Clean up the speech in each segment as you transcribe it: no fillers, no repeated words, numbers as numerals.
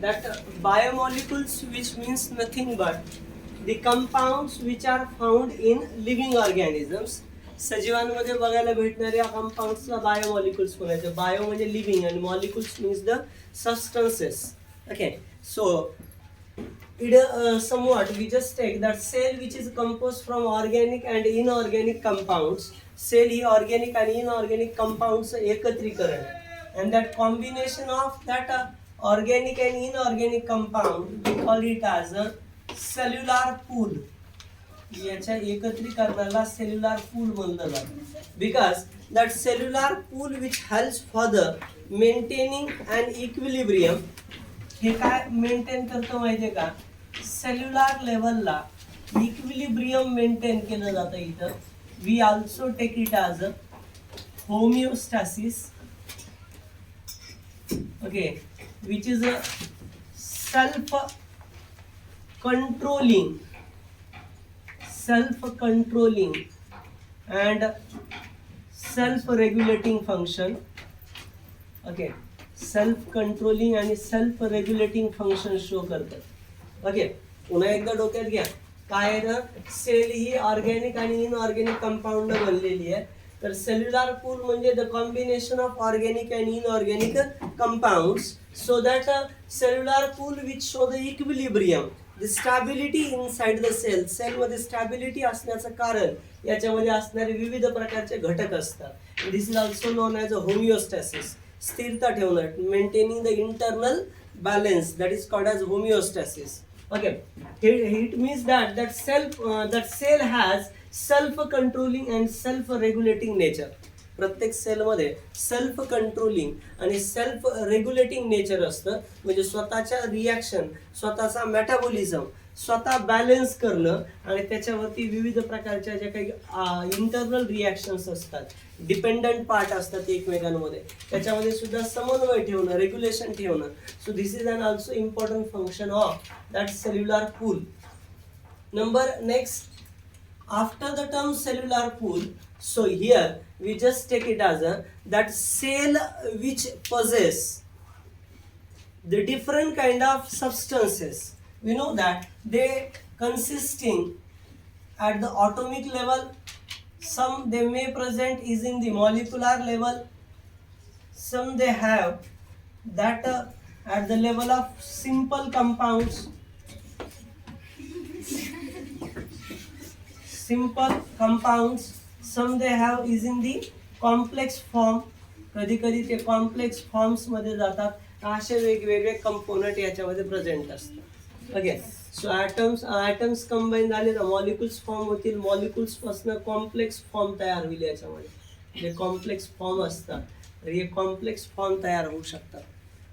that biomolecules, which means nothing but the compounds which are found in living organisms. सजीवांमध्ये बघायला भेटणाऱ्या कंपाऊंड्सला biomolecules म्हणायचे. Bio म्हणजे living आणि molecules means the substances. Okay, so it somewhat we just take that cell which is composed from organic and inorganic compounds. Cell he organic and inorganic compounds एकत्रीकरण, and that combination of that organic and inorganic compound we call it as a cellular pool. याच्या एकत्रीकरणाला cellular pool म्हणलं जातं, because that cellular pool which helps for the maintaining an equilibrium. हे काय maintain करतं माहितीये का? Cellular लेवलला equilibrium maintain केलं जातं इथं. We also take it as a homeostasis. Okay, which is a self controlling and self regulating function. Okay, self controlling आणि सेल्फ रेग्युलेटिंग फंक्शन शो करतात. ओके, पुन्हा एकदा डोक्यात घ्या. काय आहे ना, सेल ही ऑर्गॅनिक आणि इनऑर्गॅनिक कंपाऊंड बनलेली आहे. तर सेल्युलर पूल म्हणजे the combination of organic and inorganic compounds. So that cellular pool which show the equilibrium, the stability inside the sale. सेलमध्ये स्टॅबिलिटी असण्याचं कारण याच्यामध्ये असणारे विविध प्रकारचे घटक असतात. This is also known as a homeostasis. स्थिरता ठेवणं, maintaining the internal balance, that is called as homeostasis. Okay, it means that cell has self controlling and self regulating nature. प्रत्येक सेलमध्ये सेल्फ कंट्रोलिंग आणि सेल्फ रेग्युलेटिंग नेचर असतं. म्हणजे स्वतःच्या reaction, स्वतःचा metabolism स्वतः बॅलन्स करणं आणि त्याच्यावरती विविध प्रकारच्या ज्या काही इंटरनल रिॲक्शन्स असतात, डिपेंडंट पार्ट असतात एकमेकांमध्ये, त्याच्यामध्ये सुद्धा समन्वय ठेवणं, रेग्युलेशन ठेवणं. So this is an also important function of that cellular pool. Number next, after the term cellular pool, so here we just take it as a that cell which possess the different kind of substances. We know that they consisting at the atomic level, some they may present is in the molecular level, some they have that at the level of simple compounds, some they have is in the complex form. कधी कधी ते complex forms मध्ये जातात. असे वेगवेगळे component याच्यामध्ये present असतात. Okay, so atoms combine झाले तर मॉलिक्युल्स फॉर्म होतील. मॉलिक्युल्स पासून कॉम्प्लेक्स फॉर्म तयार होईल. याच्यामध्ये जे कॉम्प्लेक्स फॉर्म असतात तर हे कॉम्प्लेक्स फॉर्म तयार होऊ शकतात.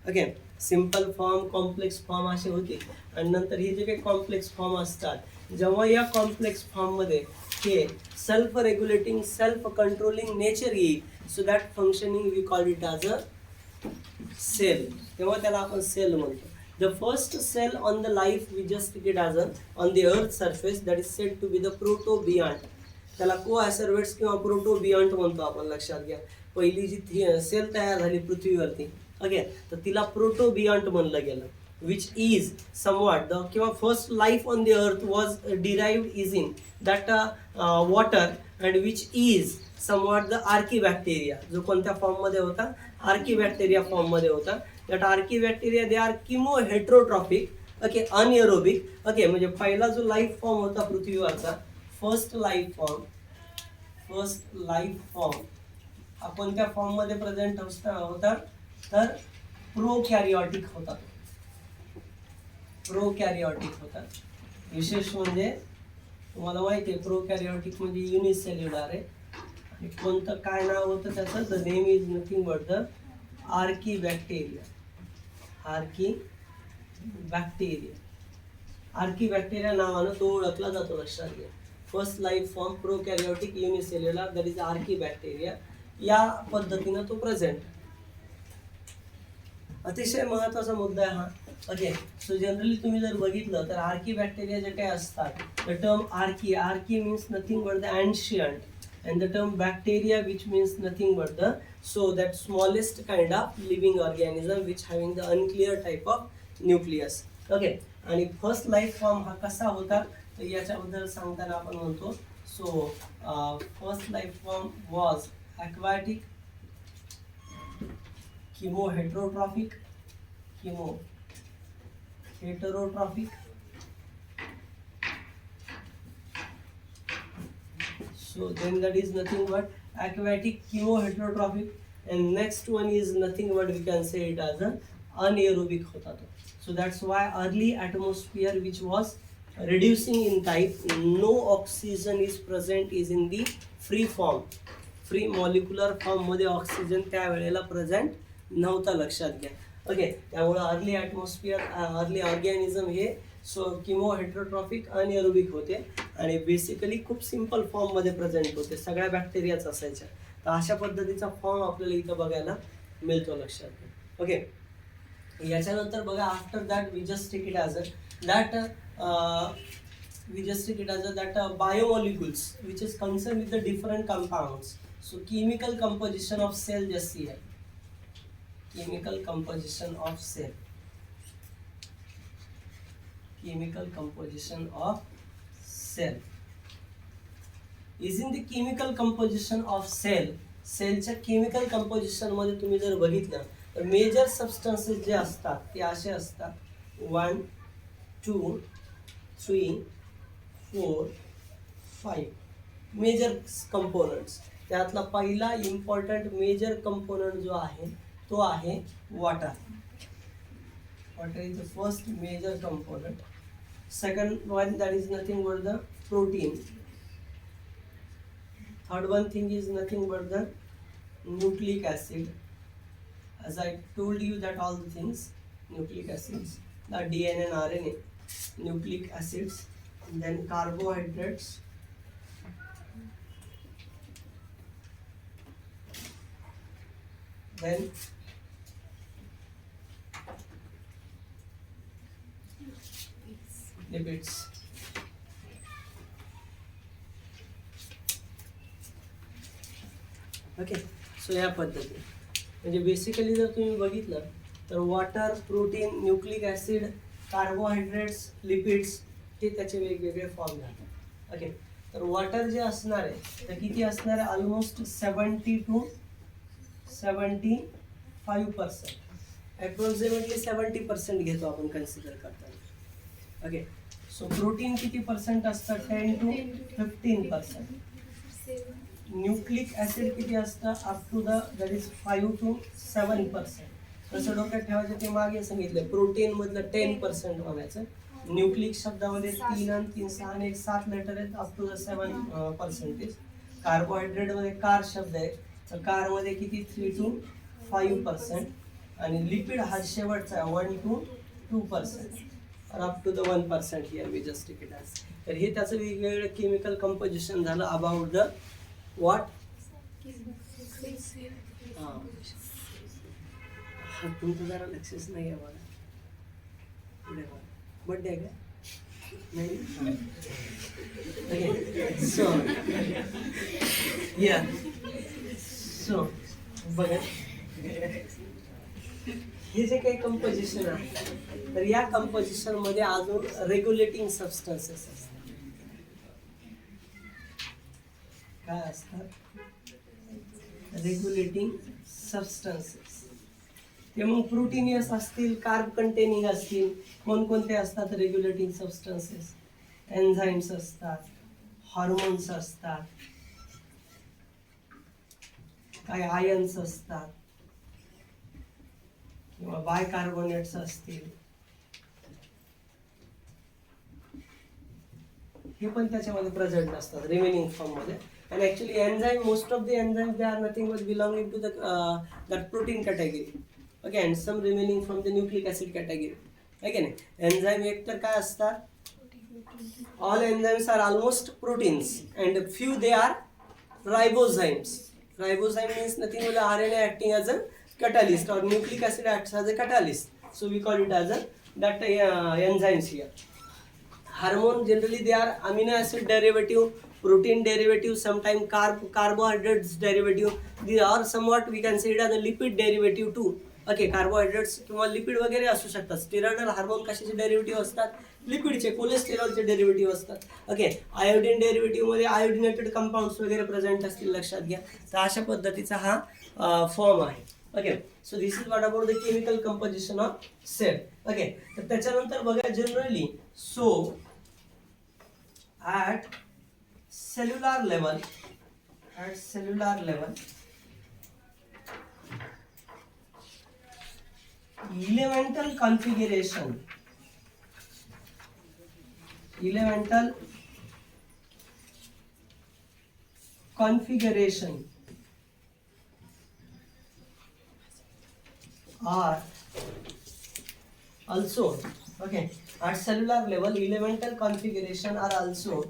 Okay, simple form, complex form असे होते. आणि नंतर हे जे काही कॉम्प्लेक्स फॉर्म असतात, जेव्हा या कॉम्प्लेक्स फॉर्ममध्ये हे self regulating, self controlling nature येईल, so that functioning we call it as a cell. तेव्हा त्याला आपण सेल म्हणतो. The first cell on the life we just take it as a on the earth surface, that is said to be the protobiont. त्याला coacervates किंवा प्रोटोबियांट म्हणतो आपण. लक्षात घ्या, पहिली जी सेल तयार झाली पृथ्वीवरती, ओके, तर तिला प्रोटोबियांट म्हणलं गेलं. which is somewhat the किंवा first life on the earth was derived is in that water, and which is somewhat the archibacteria. जो कोणत्या फॉर्म मध्ये होता? आर्किबॅक्टेरिया फॉर्म मध्ये होता. that archibacteria they are chemoheterotropic, okay, anaerobic. okay, म्हणजे पहिला जो लाईफ फॉर्म होता पृथ्वीवरचा, फर्स्ट लाईफ फॉर्म हा कोणत्या फॉर्म मध्ये प्रेझेंट होता? तर प्रोकॅरियोटिक होता. प्रोकॅरियोटिक होता. विशेष म्हणजे तुम्हाला माहिती आहे प्रोकॅरियोटिक म्हणजे युनिसेल्युलर आहे. आणि कोणतं काय नाव होतं त्याचं? The name is nothing but the archaebacteria. Archaebacteria नावानं तो ओळखला जातो. लक्षात घ्या, first life form prokaryotic unicellular, that is archaebacteria. या पद्धतीनं तो प्रेझेंट. अतिशय महत्त्वाचा मुद्दा आहे हा. ओके, सो जनरली तुम्ही जर बघितलं तर आर्किबॅक्टेरिया जे काही असतात, द टर्म आर्की means nothing but the ancient, and the term bacteria which means nothing but the that smallest kind of living organism which having the unclear type of nucleus. Okay, आणि first life form हा कसा होता तर याच्याबद्दल सांगताना आपण म्हणतो so first life form was aquatic, heterotrophic, so then that is nothing but aquatic heterotrophic, and next one is nothing but we can say it as an anaerobic hota to. So that's why early atmosphere which was reducing in type, no oxygen is present, is in the free form, free molecular फॉर्ममध्ये oxygen त्यावेळेला present नव्हता, लक्षात घ्या. Okay, त्यामुळे early atmosphere, early organism हे heterotrophic anaerobic होते आणि basically खूप सिम्पल फॉर्ममध्ये प्रेझेंट होते, सगळ्या बॅक्टेरियाच असायच्या. तर अशा पद्धतीचा फॉर्म आपल्याला इथं बघायला मिळतो, लक्षात घ्या. ओके, याच्यानंतर बघा after that we just take it as that biomolecules which is concerned with the different compounds. So chemical composition of cell, just see here, chemical composition of cell, is in the chemical composition of cell. सेलच्या chemical composition मध्ये तुम्ही जर बघितलं तर major substances जे असतात ते असे असतात 1 2 3 4 5 मेजर कंपोनंट्स. त्यातला पहिला इम्पॉर्टंट मेजर कंपोनंट जो आहे तो आहे water. Water is the first major component. Second one that is nothing but the protein. Third one thing is nothing but the nucleic acid. As I told you that all the things, nucleic acids, the DNA and RNA, nucleic acids, then carbohydrates, then lipids. Okay, so या पद्धती म्हणजे basically जर तुम्ही बघितलं तर water, protein, nucleic acid, carbohydrates, lipids हे त्याचे वेगवेगळे फॉर्म झाले. ओके, तर वॉटर जे असणार आहे तर किती असणार आहे, ऑलमोस्ट 70 to 75%, अप्रॉक्सिमेटली 70% घेतो आपण कन्सिडर करताना. ओके, सो प्रोटीन किती पर्सेंट असतं, 10 to 15%. न्यूक्लिक ॲसिड किती असतं, up to the that is 5 to 7%. तसं डोक्यात ठेवायचं ते मागे सांगितलं, प्रोटीन मधलं 10% म्हणायचं. न्यूक्लिक शब्दामध्ये 3 आणि 3 6 आणि 7 लेटर आहेत, अप टू द 7%. कार्बोहायड्रेट मध्ये कार शब्द आहे तर कार मध्ये किती 3 to 5%. आणि लिपिड हा शेवटचा 1 to 2%, up to the 1% here we just take it as. तर हे त्याचं वेगवेगळं केमिकल कंपोजिशन झालं अबाउट द व्हॉट. हां, तुमचं जरा लक्षच नाही आहे मला. पुढे बर्थडे आहे का नाही. ओके, सो या सो बघा हे जे काही कंपोजिशन आहे तर या कंपोजिशन मध्ये अजून रेग्युलेटिंग सबस्टन्सेस असतात. काय असतात, रेग्युलेटिंग सबस्टन्सेस. ते मग प्रोटीनियस असतील, कार्ब कंटेनिंग असतील. कोणकोणते असतात रेग्युलेटिंग सबस्टन्सेस, एन्झाईम्स असतात, हॉर्मोन्स असतात, काही आयन्स असतात किंवा बायकार्बोनेट्स असतील. हे पण त्याच्यामध्ये प्रेझेंट असतात रिमेनिंग फॉर्म मध्ये. And actually enzyme, most of the enzymes they are nothing but belonging to the that protein category. Okay, and some remaining from the nucleic acid category. Okay, enzyme एक तर काय असतात, all enzymes are almost proteins and few they are ribozymes. Ribozyme means nothing but RNA acting as a catalyst or nucleic acid acts as a catalyst. So we call it as a that enzymes here. Hormone generally they are amino acid derivative, protein derivative, sometimes carbohydrates derivative. These are somewhat we can say it as a lipid derivative too. Okay, carbohydrates किंवा lipid वगैरे असू शकतात. Steroidal hormone कशाचे derivative असतात? लिपिडचे, कोलेस्टेरॉलचे derivative असतात. Okay, iodine derivative मध्ये आयोडिनेटेड compounds वगैरे present असतील, लक्षात घ्या. तर अशा पद्धतीचा हा फॉर्म आहे. Okay, so this is what about the chemical composition of cell. Okay, तर त्याच्यानंतर बघा generally so at cellular level, elemental configuration are also, okay, at cellular level elemental configuration are also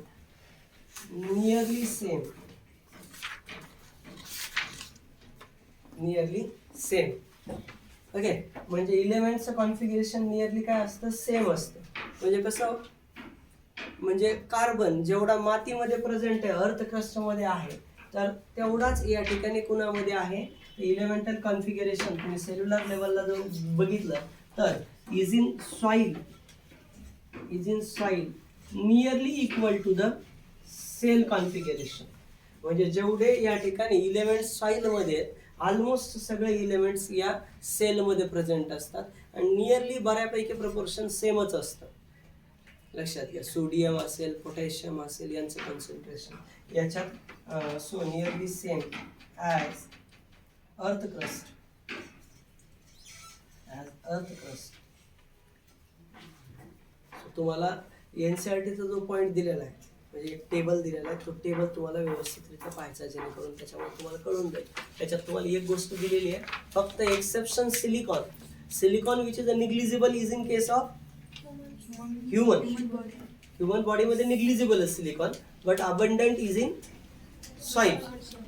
nearly same. Okay, म्हणजे इलेमेंटचं configuration nearly काय असतं? Same असतं. म्हणजे कसं? म्हणजे कार्बन जेवढा मातीमध्ये प्रेझेंट आहे, अर्थ क्रस्टमध्ये आहे, तर तेवढाच या ठिकाणी कुणामध्ये आहे? इलेमेंटल कॉन्फिगरेशन तुम्ही सेल्युलर लेवलला जर बघितलं तर is in soil nearly equal to the cell configuration. म्हणजे जेवढे या ठिकाणी इलेमेंट्स सॉइलमध्ये, ऑलमोस्ट सगळे इलेमेंट्स या सेलमध्ये प्रेझेंट असतात आणि नियरली बऱ्यापैकी प्रपोर्शन सेमच असतं. लक्षात घ्या, सोडियम असेल, पोटॅशियम असेल, यांचं कॉन्सन्ट्रेशन याच्यात so nearly same as earth crust. तुम्हाला एनसीईआरटीचा जो पॉईंट दिलेला आहे, म्हणजे एक टेबल दिलेला आहे, तो टेबल तुम्हाला व्यवस्थितरित्या पाहायचा, जेणेकरून त्याच्यामुळे तुम्हाला कळून जाईल. त्याच्यात तुम्हाला एक गोष्ट दिलेली आहे, फक्त exception silicon which is a negligible is in case of human बॉडीमध्ये निग्लिजिबल आहे silicon, but abundant is in soil.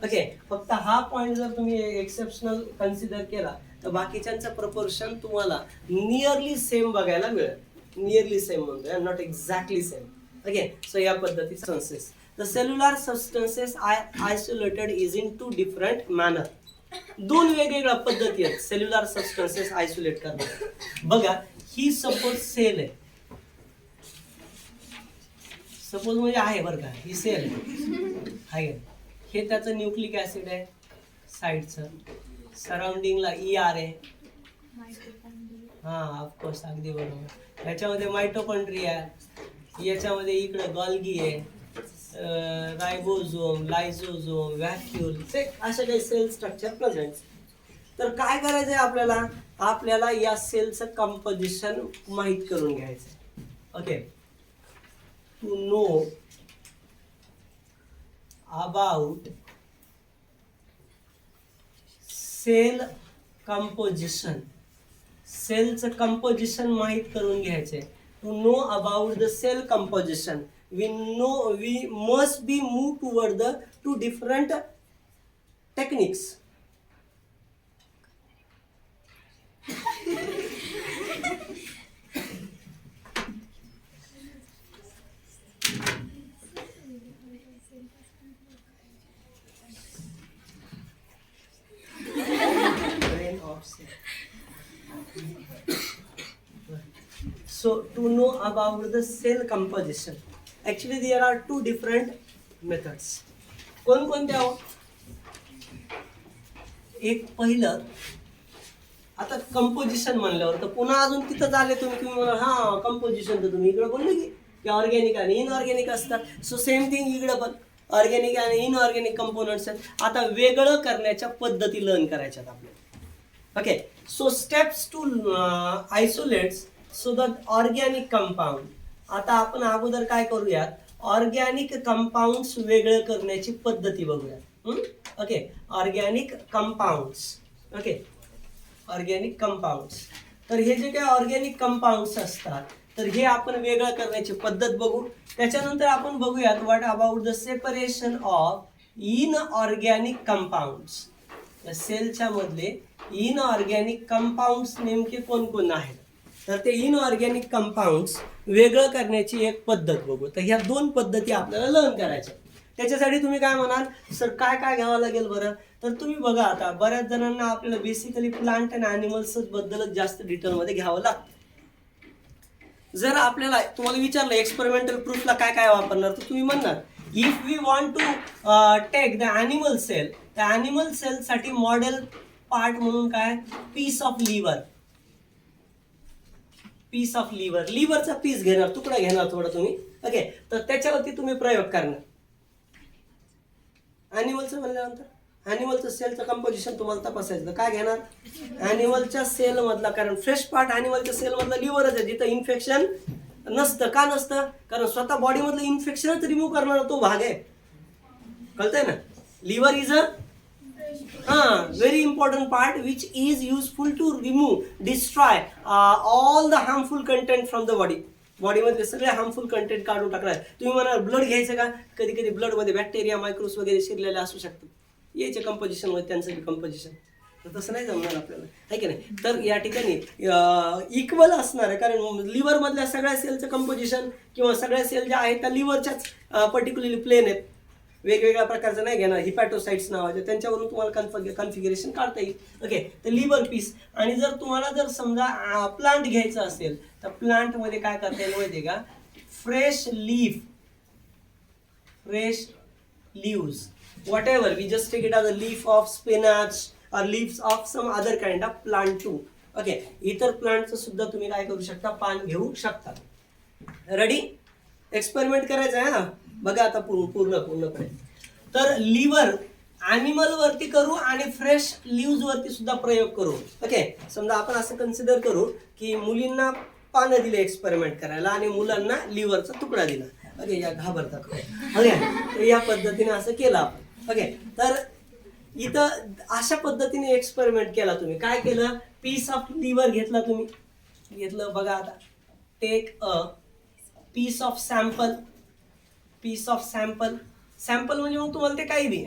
Okay, फक्त हा पॉईंट जर तुम्ही एक्सेप्शनल कन्सिडर केला तर बाकीच्यांचं प्रपोर्शन तुम्हाला नियरली सेम बघायला मिळेल. नियरली सेम म्हणतोय, not exactly same. Okay, so या पद्धतीचे substances, the cellular substances isolated is in two different manner. दोन वेगवेगळ्या पद्धती आहेत सेल्युलर सबस्टन्सेस आयसोलेट करण्याच्या. बघा, ही सपोज सेल आहे, सपोज म्हणजे आहे बरं का, ही सेल आहे, हे त्याचं न्यूक्लिक ऍसिड आहे साईडचं, सराउंडिंगला ER आहे. हा, ऑफकोर्स, अगदी बरोबर. याच्यामध्ये मायटोकॉन्ड्रिया आहे, याच्यामध्ये इकडे गॉल्गी आहे, रायबोझोम, लायझोझोम, व्हॅक्यूल, अशा काही सेल स्ट्रक्चर प्रेझेंट. तर काय करायचंय आपल्याला या सेलचं कंपोजिशन माहित करून घ्यायचंय. Okay, to know about cell composition, सेलचं कंपोजिशन माहित करून घ्यायचंय. To know about the cell composition we must be moved toward the two different techniques. So to know about the cell composition, actually there are two different methods. कोणत्या? एक पहिलं, आता composition म्हणल्यावर तर पुन्हा अजून तिथं झाले तुम्ही म्हणा हा कंपोजिशन, तर तुम्ही इकडे बोलले की ऑर्गॅनिक आणि इनऑर्गॅनिक असतात. सो सेम थिंग इकडे पण ऑर्गॅनिक आणि इनऑर्गॅनिक कंपोनंट्स आहेत. आता वेगळं करण्याच्या पद्धती लर्न करायच्यात आपल्याला. Okay, so steps to isolates so the organic compound. आता आपण अगोदर काय करूयात, ऑर्गॅनिक कंपाऊंड्स वेगळं करण्याची पद्धती बघूयात. Okay, organic compounds. Okay, organic compounds. तर हे जे काही ऑर्गॅनिक कंपाऊंड्स असतात, तर हे आपण वेगळं करण्याची पद्धत बघू. त्याच्यानंतर आपण बघूयात what about the separation of inorganic compounds. सेलच्या मधले इनऑर्गॅनिक कंपाऊंड्स नेमके कोण आहेत, तर ते इनऑर्गॅनिक कंपाऊंड्स वेगळं करण्याची एक पद्धत बघू. तर ह्या दोन पद्धती आपल्याला लर्न करायच्या. त्याच्यासाठी तुम्ही काय म्हणाल, सर काय घ्यावं लागेल बरं, तर तुम्ही बघा आता बऱ्याच जणांना आपल्याला बेसिकली प्लांट अँड ॲनिमल्स बद्दलच जास्त डिटेलमध्ये घ्यावं लागतं. जर आपल्याला तुम्हाला विचारलं एक्सपेरिमेंटल प्रूफला काय काय वापरणार, तर तुम्ही म्हणणार if we want to take the animal cell, त्या ॲनिमल सेलसाठी मॉडेल पार्ट म्हणून काय, piece of liver. Piece of liver, लिव्हरचा पीस घेणार, तुकडा घेणार थोडं तुम्ही. ओके, तर त्याच्यावरती तुम्ही प्रयोग करणार. ॲनिमलचं म्हणल्यानंतर ॲनिमलचं सेलचं कंपोजिशन तुम्हाला तपासायचं. काय घेणार, ॲनिमलच्या सेल मधला, कारण फ्रेश पार्ट ॲनिमलच्या सेल मधला लिव्हरच आहे, जिथं इन्फेक्शन नसतं. का नसतं, कारण स्वतः बॉडी मधलं इन्फेक्शनच रिमूव्ह करणारा तो भाग आहे. कळतंय ना. Liver is a very important part which is useful to remove, destroy all the harmful content from the body. बॉडीमध्ये सगळे हार्मफुल कंटेंट काढून टाकणार. तुम्ही म्हणाल ब्लड घ्यायचं का, कधी कधी ब्लड मध्ये बॅक्टेरिया मायक्रोस वगैरे शिरलेले असू शकतात, याचे कंपोजिशन मध्ये त्यांचं कंपोजिशन, तर तसं नाही जमणार आपल्याला, आहे की नाही. तर या ठिकाणी इक्वल असणार आहे, कारण लिव्हर मधल्या सगळ्या सेलचं कंपोजिशन किंवा सगळ्या सेल ज्या आहेत त्या लिव्हरच्याच पर्टिक्युलरली प्लेन आहेत, वेगवेगळ्या प्रकारचं नाही घेणार. हिपॅटोसाइट्स नावाचे, त्यांच्यावरून तुम्हाला कन्फिगरेशन काढता येईल. ओके, तर लिव्हर पीस. आणि जर तुम्हाला जर समजा प्लांट घ्यायचं असेल तर प्लांटमध्ये काय करता येईल माहिती आहे का, fresh leaves, whatever, we just take it as a leaf of spinach or leaves of some other kind of plant too. Okay, इतर प्लांटचं सुद्धा तुम्ही काय करू शकता, पान घेऊ शकता. रेडी, एक्सपेरिमेंट करायचं आहे ना. बघा आता पूर्णपणे. तर लिव्हर ॲनिमल वरती करू आणि फ्रेश लिव्ज वरती सुद्धा प्रयोग करू. ओके, समजा आपण असं कन्सिडर करू की मुलींना पानं दिले एक्सपेरिमेंट करायला आणि मुलांना लिव्हरचा तुकडा दिला. ओके, या घाबरतात. ओके, या पद्धतीने असं केलं आपण. ओके, तर इथं अशा पद्धतीने एक्सपेरिमेंट केला तुम्ही. काय केलं, पीस ऑफ लिव्हर घेतला तुम्ही, घेतलं. बघा आता, take a piece of sample. Piece of sample म्हणजे मग तुम्हाला ते काही बी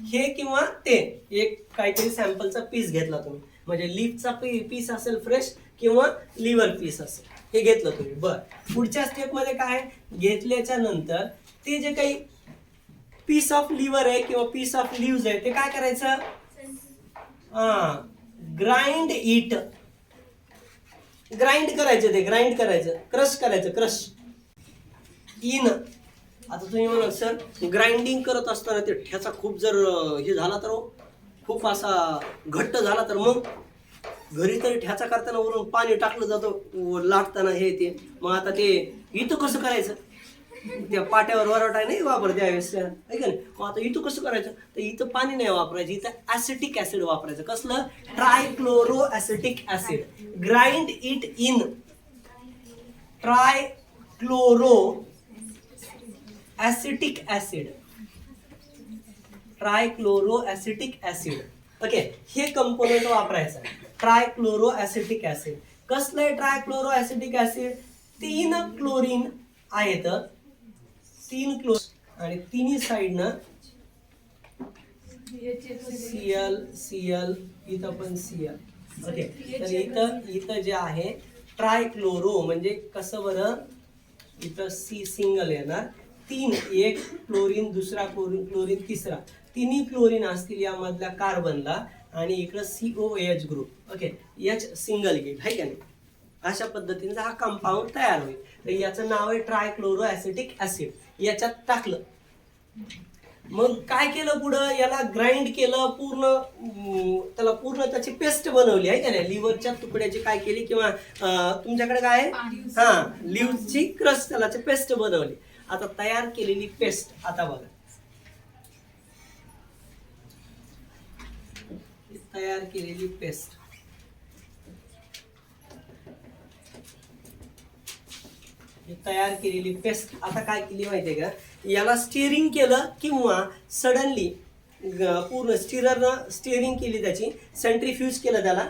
हे किंवा ते एक काहीतरी सॅम्पलचा पीस घेतला तुम्ही, म्हणजे लीफचा पीस असेल फ्रेश किंवा लिव्हर पीस असेल, हे घेतलं तुम्ही. बरं, पुढच्या स्टेपमध्ये काय, घेतल्याच्या नंतर ते जे काही पीस ऑफ लिव्हर आहे किंवा पीस ऑफ लिव्ज आहे ते काय करायचं, ग्राइंड करायचं, ते ग्राइंड करायचं, क्रश करायचं, क्रश इन. आता तुम्ही म्हणाल सर ग्राइंडिंग करत असताना ते ठ्याचा खूप जर हे झाला तर, खूप असा घट्ट झाला तर, मग घरी तरी ठ्याचा करताना वरून पाणी टाकलं जातं लाटताना हे ते, मग आता ते इथं कसं करायचं, त्या पाट्यावर वरवटा नाही वापर त्यावेळेस, आहे का नाही. मग आता इथं कसं करायचं, तर इथं पाणी नाही वापरायचं, इथं ॲसिटिक ॲसिड वापरायचं. कसलं, trichloro acetic acid. Grind it in trichloro acetic acid. Trichloro acetic acid. Okay, हे कंपोनेंट वापरायचं, ट्रायक्लोरो ॲसिटिक ॲसिड. कसलं आहे ट्रायक्लोरो ॲसिटिक ॲसिड, 3 क्लोरीन आहेत, 3 क्लोरीन आणि तिन्ही साईडनं Cl, इथं पण Cl. ओके, तर इथं जे आहे ट्रायक्लोरो म्हणजे कसं बरं, इथं C सिंगल येणार, 3, एक क्लोरीन, दुसरा क्लोरीन, तिसरा, तिन्ही क्लोरीन असतील यामधल्या कार्बनला, आणि इकडं COH ग्रुप. ओके, H सिंगल गेट, आहे का नाही. अशा पद्धतीने हा कंपाऊंड तयार होईल. तर याचं नाव आहे ट्रायक्लोरो ॲसिटिक ॲसिड. याच्यात टाकलं, मग काय केलं पुढं, याला ग्राइंड केलं त्याला पूर्ण त्याची पेस्ट बनवली, आहे का नाही. लिव्हरच्या तुकड्याची काय केली, किंवा तुमच्याकडे काय आहे, लिव्हची क्रश, त्याला पेस्ट बनवली. आता तयार केलेली पेस्ट, आता बघा, तयार केलेली पेस्ट, तयार केलेली पेस्ट आता काय केली माहितीये का, याला स्टिअरिंग केलं किंवा सडनली पूर्ण स्टिअरिंग केली, त्याची सेंट्रीफ्यूज केलं त्याला,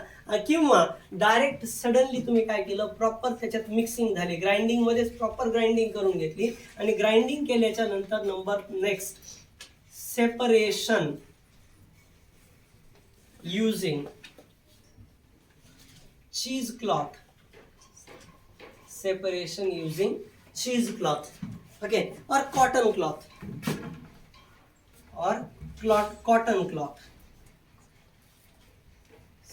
किंवा डायरेक्ट सडनली तुम्ही काय केलं, प्रॉपर त्याच्यात मिक्सिंग झाली, ग्राइंडिंग मध्येच प्रॉपर ग्राइंडिंग करून घेतली. आणि ग्राइंडिंग केल्याच्या नंतर number next, separation using cheesecloth. Separation using cheesecloth. Okay, or cotton cloth, or cotton cloth.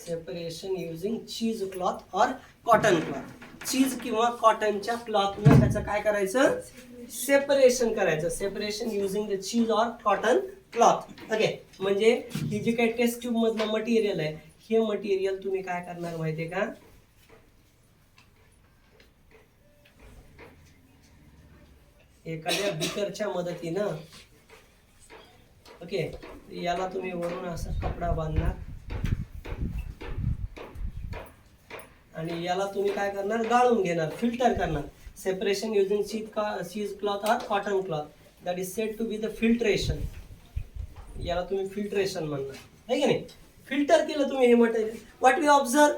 Separation using cheese cloth और कॉटन क्लॉथ. चीज किंवा कॉटनच्या क्लॉथनं त्याचं काय करायचं, सेपरेशन करायचं. सेपरेशन युजिंग द चीज और कॉटन क्लॉथ. ओके, म्हणजे ही जी काही टेस्ट ट्यूब मधलं मटेरियल आहे, हे मटेरियल तुम्ही काय करणार माहितीये का, एखाद्या बिकरच्या मदतीनं, ओके, याला तुम्ही वरून असा कपडा बांधणार आणि याला तुम्ही काय करणार, गाळून घेणार, फिल्टर करणार. सेपरेशन युजिंग चीज क्लॉथ और cotton cloth, that is said to be the filtration. याला तुम्ही फिल्ट्रेशन म्हणणार, आहे की नाही. फिल्टर केलं तुम्ही हे material. What we observe,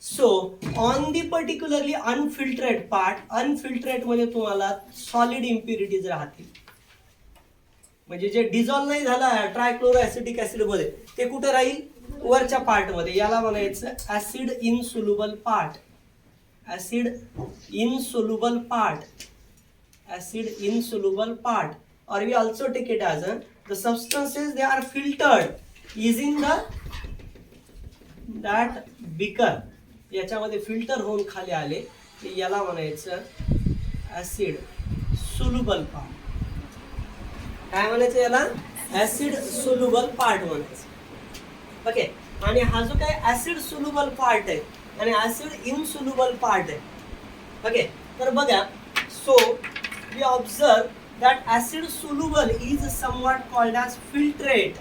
so on the particularly unfiltrate part, unfiltrate मध्ये तुम्हाला सॉलिड इम्प्युरिटीज राहतील. म्हणजे जे डिझॉल्व नाही झाला ट्रायक्लोरोएसिटिक ऍसिड मध्ये, ते कुठे राहील, वरच्या पार्ट मध्ये. याला म्हणायचं acid insoluble part. Acid insoluble part, acid insoluble part. और we also take it as the substances they are filtered is in the that beaker. याच्यामध्ये फिल्टर होऊन खाली आले, याला म्हणायचं ऍसिड सोल्युबल पार्ट. काय म्हणायचं याला, ऍसिड सोल्युबल पार्ट म्हणायचं. ओके, आणि हा जो काय ऍसिड सोल्युबल पार्ट आहे आणि ऍसिड इनसोल्युबल पार्ट आहे, ओके, तर बघा, so we observe that acid soluble is somewhat called as filtrate.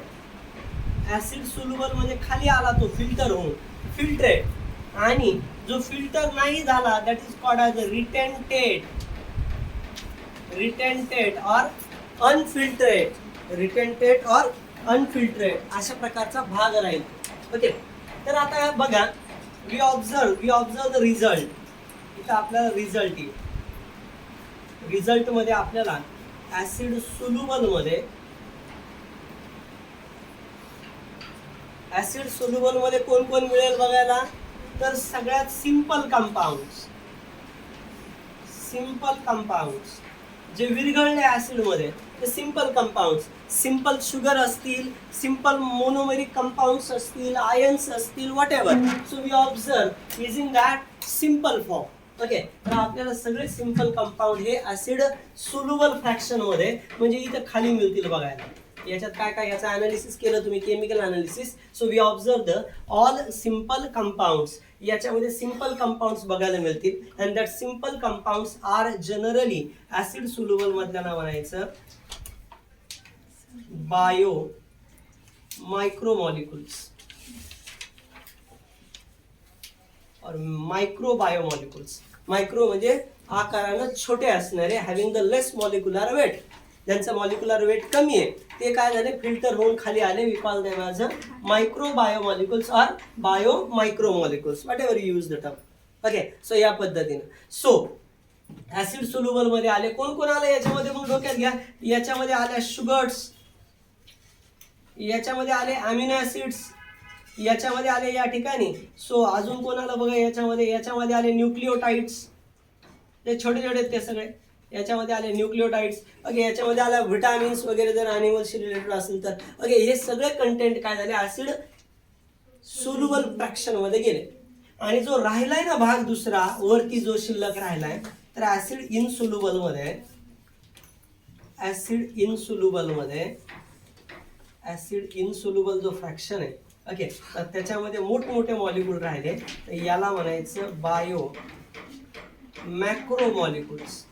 Acid soluble म्हणजे खाली आला तो फिल्टर होऊन, फिल्ट्रेट. आणि जो फिल्टर नाही झाला दॅट इज कॉल्ड ॲज रिटेंटेट. रिटेंटेट और अनफिल्ट्रेट, रिटेंटेट और अनफिल्ट्रेट, अशा प्रकारचा भाग राहील. ओके, तर आता बघा, वी ऑब्झर्व द रिझल्ट. इथं आपल्याला रिझल्ट येईल. रिझल्ट मध्ये आपल्याला ऍसिड सोल्युबल मध्ये, ऍसिड सोल्युबल मध्ये कोण कोण मिळेल बघायला, तर सगळ्यात सिंपल कंपाऊंड्स. सिंपल कंपाऊंड्स जे विरघळले ऍसिड मध्ये, ते सिंपल कंपाऊंड्स. सिंपल शुगर असतील, सिंपल मोनोमेरिक कंपाऊंड्स असतील, आयन्स असतील, whatever. So we observe is in that simple form. Okay, तर आपल्याला सगळे सिंपल कंपाऊंड हे ऍसिड सोल्युबल फ्रॅक्शन मध्ये, म्हणजे इथं खाली मिळतील बघायला. याच्यात काय काय, याचं अनालिसिस केलं तुम्ही, chemical analysis. So we observe the all simple compounds. याच्यामध्ये सिंपल कंपाऊंड्स बघायला मिळतील. And that simple compounds are generally acid soluble मधल्या म्हणायचं बायो मायक्रोमॉलिक्युल्स और मायक्रो बायोमॉलिक्युल्स. मायक्रो म्हणजे आकारानं छोटे असणारे, having the less molecular weight. ज्यांचं मॉलिक्युलर वेट कमी आहे ते काय झाले, फिल्टर होऊन खाली आले. We call them as micro biomolecules और bio micromolecules, whatever you use the term. Okay, so या पद्धतीनं. सो ऍसिड सोल्युबल मध्ये आले, कोण कोण आले याच्यामध्ये, मग डोक्यात घ्या. याच्यामध्ये आल्या शुगर्स, याच्यामध्ये आले अमिनो ऍसिड्स, याच्यामध्ये आले या ठिकाणी. सो अजून कोण आलं बघा याच्यामध्ये आले न्यूक्लिओटाइड्स. ते छोटे छोटे ते सगळे याच्यामध्ये आले न्यूक्लिओटाइड्स. ओके, याच्यामध्ये आल्या व्हिटॅमिन्स वगैरे, जर अॅनिमल्सशी रिलेटेड असेल तर. ओके, हे सगळे कंटेंट काय झाले, ऍसिड सोल्युबल फ्रॅक्शन मध्ये गेले. आणि जो राहिलाय ना भाग दुसरा वरती जो शिल्लक राहिलाय, तर ऍसिड इनसोल्युबल मध्ये, ऍसिड इनसोल्युबल मध्ये, ऍसिड इनसोल्युबल जो फ्रॅक्शन आहे, ओके, तर त्याच्यामध्ये मोठमोठे मॉलिक्यूल राहिले, तर याला म्हणायचं बायो मॅक्रो मॉलिक्युल्स.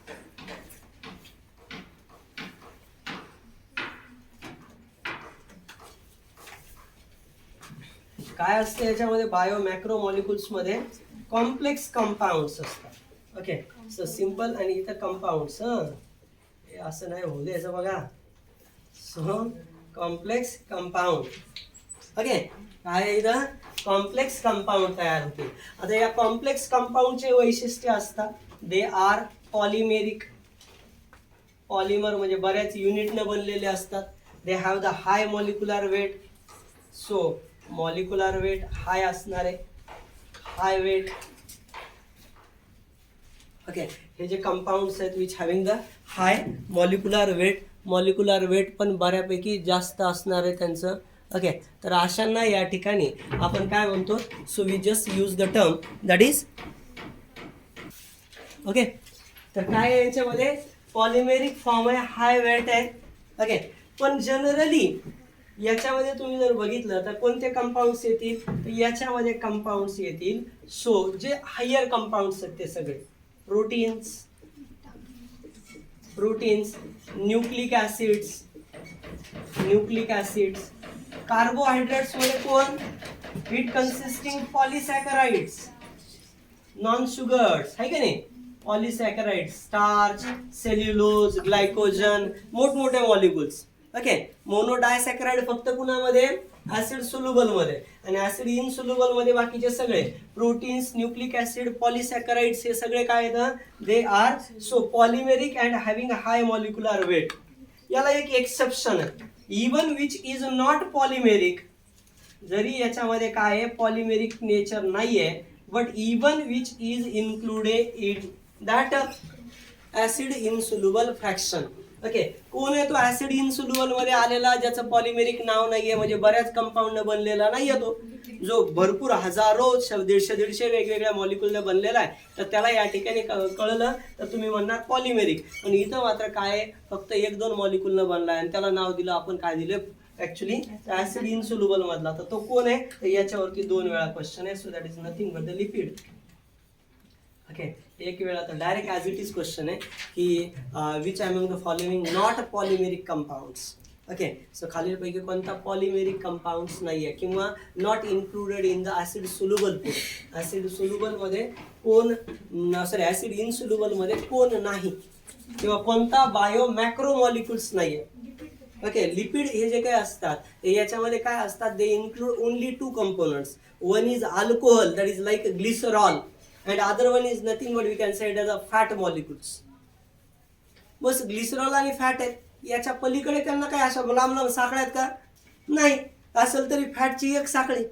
काय असते याच्यामध्ये, बायो मॅक्रो मॉलिक्युल्स मध्ये कॉम्प्लेक्स कंपाऊंड्स असतात. ओके, सो सिंपल आणि इथं कंपाऊंड्स. हे असं नाही होऊ द्यायचं बघा. So complex compound. ओके, काय इथं कॉम्प्लेक्स कंपाऊंड तयार होते. आता या कॉम्प्लेक्स कंपाऊंडचे वैशिष्ट्य असतात, दे आर पॉलिमेरिक. पॉलिमर म्हणजे बऱ्याच युनिटने बनलेले असतात. They have the high molecular weight. So molecular weight high असणारे, हाय वेट. ओके, हे जे कंपाऊंड्स आहेत which having the high molecular weight, molecular weight पण बऱ्यापैकी जास्त असणार आहे त्यांचं. ओके, तर अशांना या ठिकाणी आपण काय म्हणतो, so we just use the term that is okay. तर काय आहे याच्यामध्ये, पॉलिमेरिक फॉर्म आहे, हाय वेट आहे. ओके, पण जनरली याच्यामध्ये तुम्ही जर बघितलं तर कोणते कंपाऊंड्स येतील, तर याच्यामध्ये कंपाऊंड्स येतील सो जे हायर कंपाऊंड्स आहेत ते सगळे प्रोटीन्स, न्यूक्लिक ॲसिड्स, कार्बोहायड्रेट्स मध्ये कोण, इट कन्सिस्टिंग पॉलिसॅकराइड्स, नॉन शुगर्स आहे का नाही, पॉलिसॅकराइड्स, स्टार्च, सेल्युलोज, ग्लायकोजन, मोठमोठे मॉलिक्युल्स. ओके, मोनोडायसॅकराइड फक्त कुणामध्ये, ऍसिड सोल्युबल मध्ये, आणि ऍसिड इनसोल्युबल मध्ये बाकीचे सगळे प्रोटीन्स, न्यूक्लिक ऍसिड, पॉलिसॅकराइड्स हे सगळे काय आहेत, they are so polymeric and having high molecular weight. याला एक एक्सेप्शन आहे, even which is not polymeric, जरी याच्यामध्ये काय आहे पॉलिमेरिक नेचर नाहीये, but even which is included in that acid insoluble fraction. Okay, कोण आहे तो ऍसिड इनसोल्युबल मध्ये आलेला ज्याचं पॉलिमेरिक नाव नाहीये, म्हणजे बऱ्याच कंपाऊंड बनलेला नाहीये तो, जो भरपूर हजारो 150 वेगवेगळ्या मॉलिक्युलने बनलेला आहे, तर त्याला या ठिकाणी कळलं तर तुम्ही म्हणणार पॉलिमेरिक. पण इथं मात्र काय आहे, फक्त 1-2 मॉलिक्युलनं बनला आहे आणि त्याला नाव दिलं आपण काय दिलं, ऍक्च्युली ऍसिड इनसोल्युबल मधला. तर तो कोण आहे, तर याच्यावरती 2 वेळा क्वेश्चन आहे, so that is nothing but the lipid. Okay, एक वेळा तर direct as it is question आहे की which among the following not polymeric compounds. Okay, so खालीलपैकी कोणता पॉलिमेरिक कंपाऊंड्स नाही आहे किंवा not included in the acid soluble pool. Acid soluble मध्ये कोण, सॉरी ऍसिड इनसोल्युबल मध्ये कोण नाही, किंवा कोणता बायो मॅक्रो मॉलिक्युल्स नाही आहे. ओके, लिपिड हे जे काही असतात ते याच्यामध्ये काय असतात, they include only 2 components. One is alcohol, that is like glycerol, and other one is nothing but we can say it as a fat molecules. Bus glycerol आणि फॅट आहेत, याच्या पलीकडे त्यांना काय अशा लांब लांब साखळ्या आहेत का, नाही. असेल तरी फॅटची एक साखळी,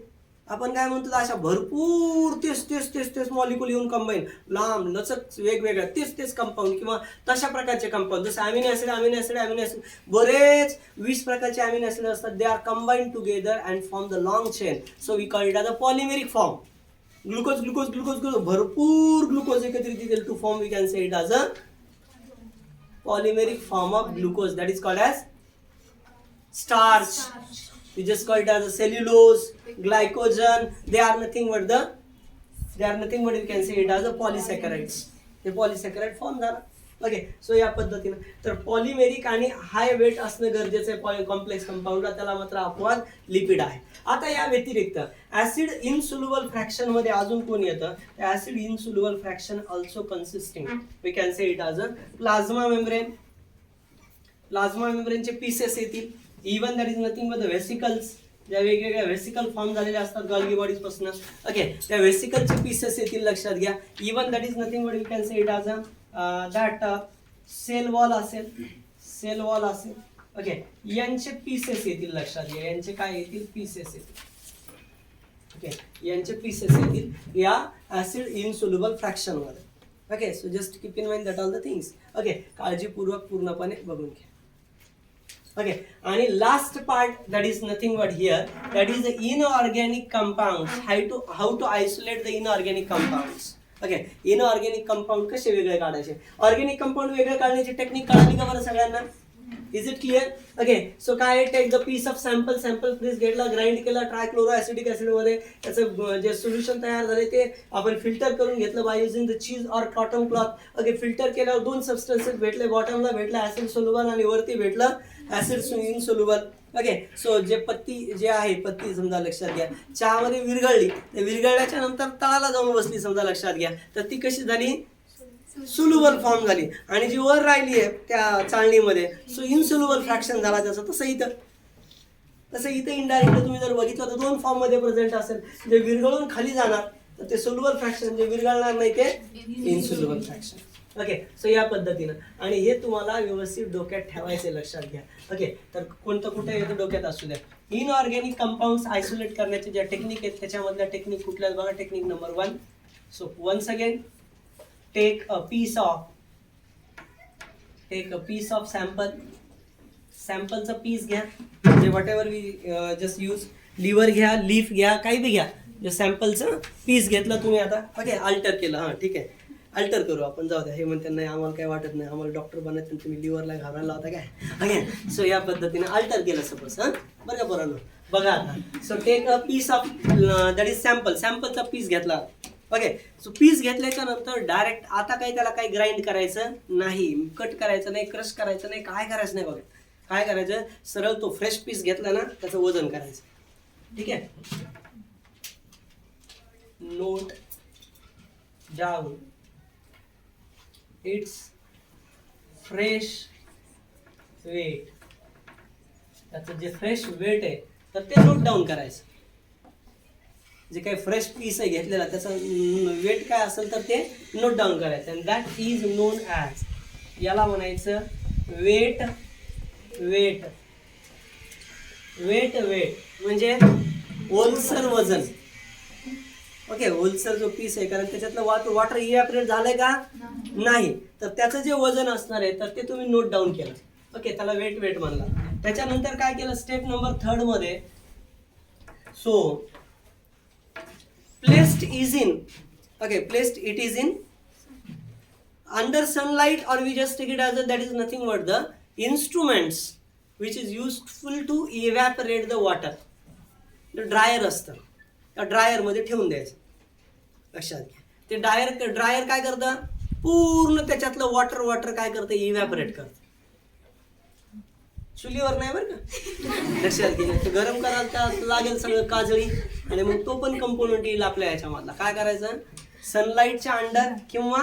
आपण काय म्हणतो अशा भरपूर तेच मॉलिक्युल येऊन कंबाईन, लांब लचक वेगवेगळ्या तेच कंपाऊंड किंवा तशा प्रकारचे कंपाऊंड, जसं अमिनो ऍसिड बरेच 20 प्रकारचे अमिनो ऍसिड असतात, they are combined together and form the long chain, so we call it as a polymeric form. Glucose भरपूर ग्लुकोज एकत्रित येतील to form, we can say it as a polymeric form of glucose, that is called as starch. We just call it as a cellulose, glycogen. They are nothing but we can say it as a polysaccharides. ते पॉलिसॅकराइड form झाला. Okay, so या पद्धतीनं तर polymeric आणि हाय weight असणं गरजेचं आहे complex कंपाऊंडला, त्याला मात्र अपवाद लिपिड आहे. आता या व्यतिरिक्त ऍसिड इनसोल्युबल फ्रॅक्शन मध्ये अजून कोण येतं, acid insoluble fraction also consisting, we can say it as a plasma मेम्ब्रेनचे पीसेस येतील, even that is nothing but the vesicles, ज्या वेगवेगळ्या व्हेसिकल फॉर्म झालेले असतात गॉल्गी बॉडीज पासून. ओके, त्या व्हेसिकलचे पीसेस येतील, लक्षात घ्या. Even that is nothing but we can say it as a that cell wall असेल. ओके, यांचे पीसेस येतील, लक्षात घ्या. यांचे काय येतील, पीसेस येतील. ओके, यांचे पीसेस येतील या ऍसिड इनसोल्युबल फ्रॅक्शन मध्ये. Okay, so just keep in mind that all the things. Okay, काळजीपूर्वक पूर्णपणे बघून घ्या. ओके, आणि last part that is nothing but here, that is the inorganic compounds, how to isolate the inorganic compounds. Okay, inorganic compound कसे वेगळे काढायचे, organic compound वेगळे काढण्याची टेक्निक कळाली का बरं सगळ्यांना, is it clear. Okay, so काय, take the piece of sample freeze घेतला, ग्राइंड केला, ट्रायक्लोरो ऍसिडिक ऍसिड मध्ये त्याचं जे सोल्युशन तयार झाले ते आपण फिल्टर करून घेतलं by using the cheese or cotton cloth. Okay, filter केल्यावर 2 सबस्टन्सेस भेटले, बॉटमला भेटला ऍसिड सोल्युबल आणि वरती भेटलं ऍसिड इनसोल्युबल. ओके, सो जे पत्ती आहे समजा लक्षात घ्या, चहामध्ये विरघळली, ते विरघळल्याच्या नंतर तळाला जाऊन बसली समजा, लक्षात घ्या, तर ती कशी झाली, सोल्युबल फॉर्म झाली, आणि जी वर राहिली आहे त्या चाळणीमध्ये सो इनसोल्युबल फ्रॅक्शन झाला त्याचा. तसं इथं इनडायरेक्टली तुम्ही जर बघितलं तर 2 फॉर्म मध्ये प्रेझेंट असेल, जे विरघळून खाली जाणार तर ते सोल्युबल फ्रॅक्शन, जे विरघळणार नाही ते इनसोल्युबल फ्रॅक्शन. ओके, सो या पद्धतीनं, आणि हे तुम्हाला व्यवस्थित डोक्यात ठेवायचे, लक्षात घ्या. ओके, तर कोणतं कुठे येतं डोक्यात असू द्या. इनऑर्गॅनिक कंपाऊंड्स आयसोलेट करण्याच्या ज्या टेक्निक आहेत त्याच्यामधल्या टेक्निक कुठल्या बघा, technique number 1. So once again take a piece of sample चा पीस घ्या, म्हणजे whatever we just use, liver घ्या, लीफ घ्या, काही बी घ्या, जे सॅम्पलचं पीस घेतलं तुम्ही आता, ओके, अल्टर केलं, हां ठीक आहे, अल्टर करू आपण, जाऊ द्या. हे म्हणतात नाही आम्हाला काय वाटत नाही, आम्हाला डॉक्टर बनायचं, तुम्ही लिव्हरला घाबरायला होता काय, ओके. सो या पद्धतीने अल्टर केलं सपोज, हां बरं का पोरांनो. बघा आता, so take a piece of that is सॅम्पलचा पीस घेतला, ओके. सो पीस घेतल्याच्या नंतर डायरेक्ट आता काही त्याला काही ग्राइंड करायचं नाही, कट करायचं नाही, क्रश करायचं नाही, काय करायचं नाही. बघा काय करायचं, सरळ तो फ्रेश पीस घेतला ना, त्याचं वजन करायचं, ठीक आहे. Note down its fresh weight, त्याचं जे फ्रेश वेट आहे तर ते नोट डाऊन करायचं. जे काही फ्रेश पीस आहे घेतलेला त्याचं वेट काय असेल तर ते नोट डाऊन करायचं. And that is non as, याला म्हणायचं वेट वेट वेट वेट, म्हणजे ओलसर वजन, ओके. ओलसर जो पीस आहे, कारण त्याच्यातलं वॉटर इव्हॅपोरेट झालंय का नाही, तर त्याचं जे वजन असणार आहे तर ते तुम्ही नोट डाऊन केलं, ओके. त्याला वेट वेट म्हणला. त्याच्यानंतर काय केलं, स्टेप नंबर 3 मध्ये, so placed is in, okay, placed it is in under sunlight, or we just take it as that is nothing but the instruments which is useful to evaporate the water. The dryer असतं, त्या dryer मध्ये ठेवून द्यायचं, लक्षात घ्या. ते dryer काय करतं, पूर्ण त्याच्यातलं वॉटर काय करतं, इव्हॅपोरेट करतं. चुलीवर नाही बरं का, लक्षात घे. ते गरम करायला लागेल सगळं काजळी, आणि मग तो पण कंपोनंट येईल आपल्या ह्याच्यामधला. काय करायचं, सनलाईटच्या अंडर किंवा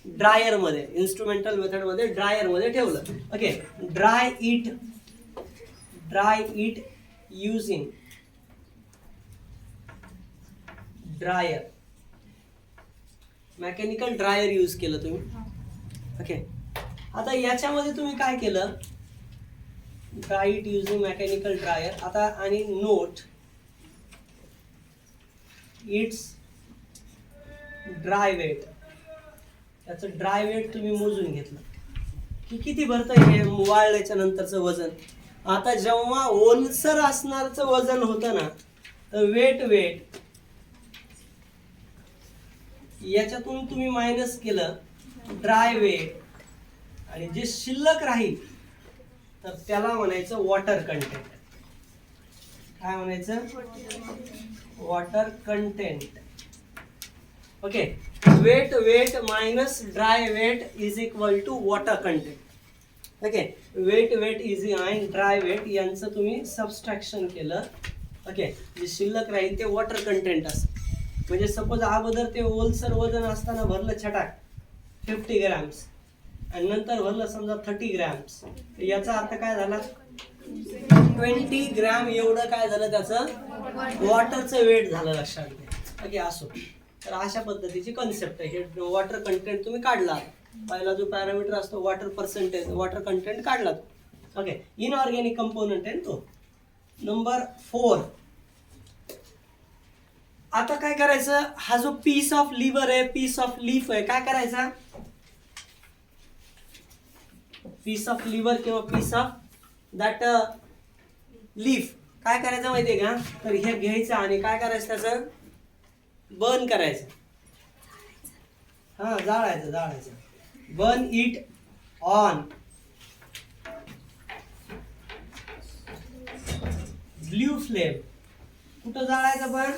ड्रायर मध्ये, इन्स्ट्रुमेंटल मेथड मध्ये ड्रायर मध्ये ठेवलं, okay. Dry it using dryer, mechanical dryer use केलं तुम्ही, ओके. आता याच्यामध्ये तुम्ही काय केलं, dry it using mechanical dryer. आता आणि नोट इट्स ड्राय वेट, त्याचं ड्राय वेट तुम्ही मोजून घेतलं की किती भरतं हे वाळल्याच्या नंतरचं वजन. आता जेव्हा ओलसर असणारचं वजन होतं ना, तर वेट याच्यातून तुम्ही मायनस केलं ड्राय वेट, आणि जे शिल्लक राहील तर त्याला म्हणायचं वॉटर कंटेंट. काय म्हणायचं, water content, okay. Weight minus dry weight is equal to water content, okay. Weight is आणि ड्राय वेट यांचं तुम्ही सबस्ट्रॅक्शन केलं, ओके. जे शिल्लक राहील ते वॉटर कंटेंट असतं. म्हणजे सपोज अगोदर ते ओलसर वजन असताना भरलं छटाक 50 ग्रॅम्स, आणि नंतर भरलं समजा 30 ग्रॅम्स, याचा अर्थ काय झाला, 20 ग्रॅम एवढं काय झालं, त्याचं वॉटरचं वेट झालं, लक्षात घ्या, ओके. असो, तर अशा पद्धतीची कन्सेप्ट आहे. हे वॉटर कंटेंट तुम्ही काढला, पहिला जो पॅरामीटर असतो वॉटर पर्सेंटेज, वॉटर कंटेंट काढला, ओके. इनऑर्गॅनिक कंपोनंट आहे तो. नंबर 4, आता काय करायचं, हा जो पीस ऑफ लिव्हर आहे, पीस ऑफ लीफ आहे, काय करायचा, पीस ऑफ लिव्हर किंवा पीस ऑफ दॅट लीफ, काय करायचं माहितीये का, तर हे घ्यायचं आणि काय करायचं, त्याचं बर्न करायचं, हा जाळायचं, burn it on blue flame. कुठं जाळायचं, पण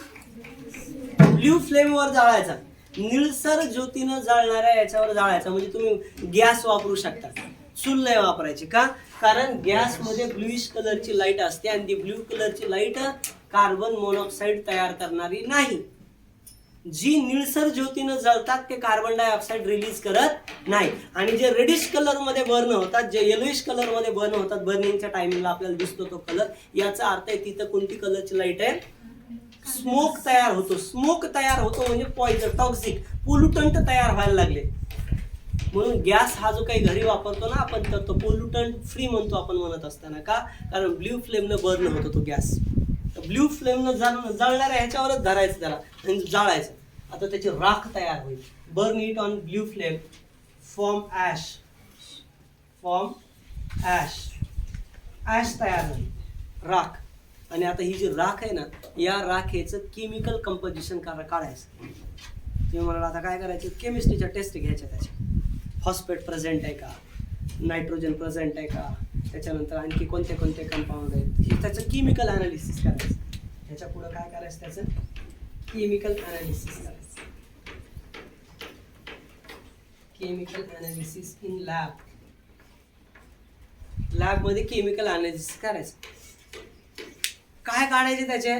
ब्ल्यू फ्लेम वर जाळायचा, निळसर ज्योतीनं जाळणाऱ्या याच्यावर जाळायचा. म्हणजे तुम्ही गॅस वापरू शकता, चूल नाही वापरायची. का, कारण गॅस मध्ये ब्लूइश कलरची लाईट असते, आणि ती ब्ल्यू कलरची लाईट कार्बन मोनॉक्साईड तयार करणारी नाही. जी निळसर ज्योतीनं जळतात ते कार्बन डायऑक्साईड रिलीज करत नाही. आणि जे रेडिश कलर मध्ये बर्न होतात, जे येलोइश कलर मध्ये बर्न होतात, बर्निंगच्या टायमिंगला आपल्याला दिसतो तो कलर, याचा अर्थ आहे तिथं कोणती कलरची लाईट आहे, स्मोक तयार होतो. स्मोक तयार होतो म्हणजे पॉइझन, टॉक्सिक, पोल्युटंट तयार व्हायला लागले. म्हणून गॅस हा जो काही घरी वापरतो ना आपण, तर तो पोल्युटंट फ्री म्हणतो आपण म्हणत असताना. का, कारण ब्ल्यू फ्लेमनं बर्न होतो तो गॅस. ब्ल्यू फ्लेमनं जळणाऱ्या ह्याच्यावरच धरायचं त्याला आणि जाळायचं. आता त्याची राख तयार होईल. Burn it on blue flame, form ash तयार होईल. राख. आणि आता ही जी राख आहे ना, या राखेचं केमिकल कंपोजिशन काढायचं. तुम्ही म्हणाला आता काय करायचं, केमिस्ट्रीच्या टेस्ट घ्यायच्या त्याच्या, फॉस्फेट प्रेझेंट आहे का, नायट्रोजन प्रेझेंट आहे का, त्याच्यानंतर आणखी कोणते कोणते कंपाऊंड आहेत, हे त्याचं केमिकल ॲनालिसिस करायचं. ह्याच्या पुढं काय करायचं, त्याचं केमिकल ॲनालिसिस करायचं. Chemical analysis in lab. लॅबमध्ये केमिकल ॲनालिसिस करायचं. काय काढायचे त्याचे,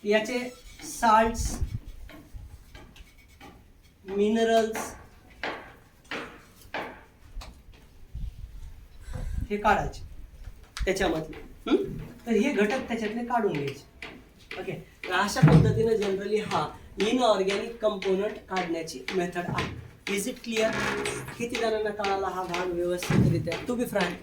याचे साल्ट्स, मिनरल्स हे काढायचे त्याच्यामधले. तर हे घटक त्याच्यातले काढून घ्यायचे. ओके, तर अशा पद्धतीने जनरली हा इनऑर्गॅनिक कंपोनंट काढण्याची मेथड आहे. Is it clear? किती जणांना कळाला हा भाग व्यवस्थितरित्या? To be frank,